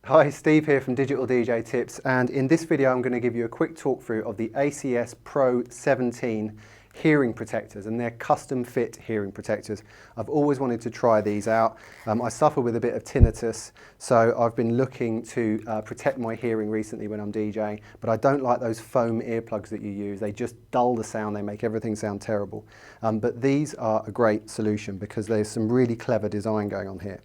Hi, Steve here from Digital DJ Tips, and in this video I'm going to give you a quick talk through of the ACS PRO17 hearing protectors, and they're custom fit hearing protectors. I've always wanted to try these out. I suffer with a bit of tinnitus, so I've been looking to protect my hearing recently when I'm DJing, but I don't like those foam earplugs that you use. They just dull the sound, they make everything sound terrible. But these are a great solution because there's some really clever design going on here.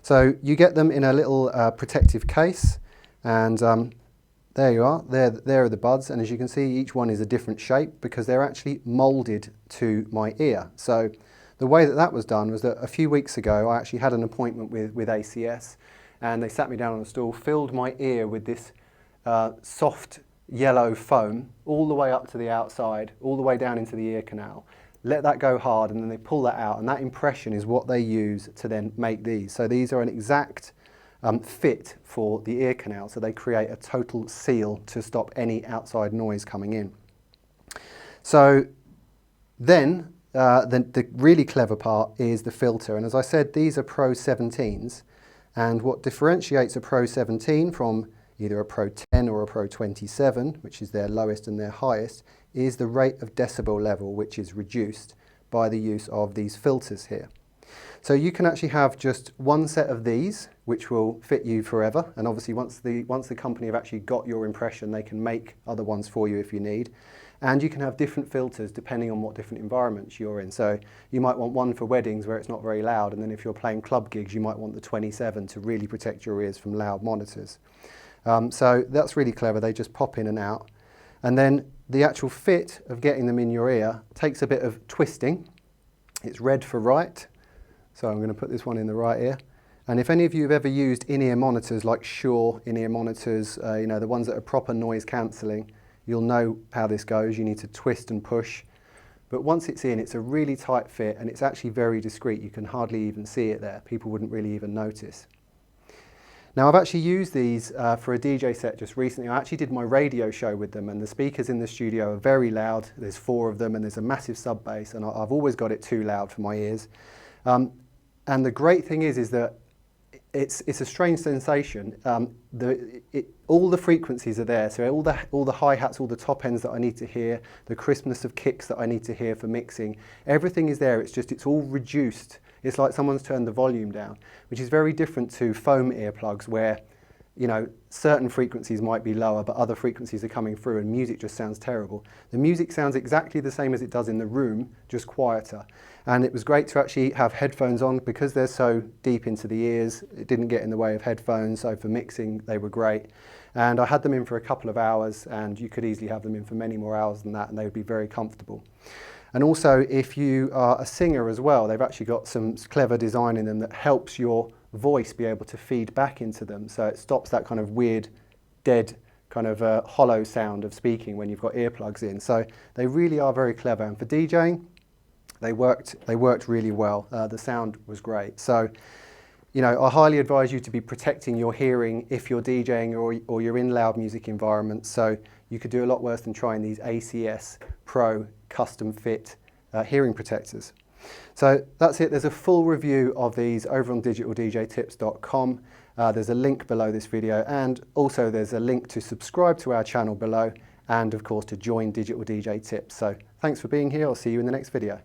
So you get them in a little protective case, and there you are, there are the buds, and as you can see each one is a different shape because they're actually moulded to my ear. So the way that was done was that a few weeks ago I actually had an appointment with ACS, and they sat me down on a stool, filled my ear with this soft yellow foam all the way up to the outside, all the way down into the ear canal. Let that go hard and then they pull that out, and that impression is what they use to then make these. So these are an exact fit for the ear canal, so they create a total seal to stop any outside noise coming in. So then the really clever part is the filter, and as I said, these are Pro17s, and what differentiates a Pro17 from either a Pro10 or a Pro27, which is their lowest and their highest, is the rate of decibel level, which is reduced by the use of these filters here. So you can actually have just one set of these, which will fit you forever, and obviously once the company have actually got your impression, they can make other ones for you if you need. And you can have different filters depending on what different environments you're in. So you might want one for weddings where it's not very loud, and then if you're playing club gigs you might want the 27 to really protect your ears from loud monitors. So that's really clever. They just pop in and out, and then the actual fit of getting them in your ear takes a bit of twisting. It's red for right, so I'm going to put this one in the right ear. And if any of you have ever used in-ear monitors like Shure in-ear monitors, you know, the ones that are proper noise cancelling, you'll know how this goes. You need to twist and push. But once it's in, it's a really tight fit, and it's actually very discreet. You can hardly even see it there. People wouldn't really even notice. Now, I've actually used these for a DJ set just recently. I actually did my radio show with them, and the speakers in the studio are very loud. There's 4 of them, and there's a massive sub bass, and I've always got it too loud for my ears. And the great thing is that it's a strange sensation. All the frequencies are there, so all the hi-hats, all the top ends that I need to hear, the crispness of kicks that I need to hear for mixing, everything is there. It's all reduced. It's like someone's turned the volume down, which is very different to foam earplugs where, you know, certain frequencies might be lower, but other frequencies are coming through and music just sounds terrible. The music sounds exactly the same as it does in the room, just quieter. And it was great to actually have headphones on because they're so deep into the ears. It didn't get in the way of headphones, so for mixing they were great. And I had them in for a couple of hours, and you could easily have them in for many more hours than that, and they would be very comfortable. And also, if you are a singer as well, they've actually got some clever design in them that helps your voice be able to feed back into them, so it stops that kind of weird, dead, kind of hollow sound of speaking when you've got earplugs in. So they really are very clever, and for DJing, they worked really well. The sound was great. So, you know, I highly advise you to be protecting your hearing if you're DJing or you're in loud music environments. So you could do a lot worse than trying these ACS Pro custom fit hearing protectors. So that's it. There's a full review of these over on digitaldjtips.com. There's a link below this video, and also there's a link to subscribe to our channel below, and of course to join Digital DJ Tips. So thanks for being here. I'll see you in the next video.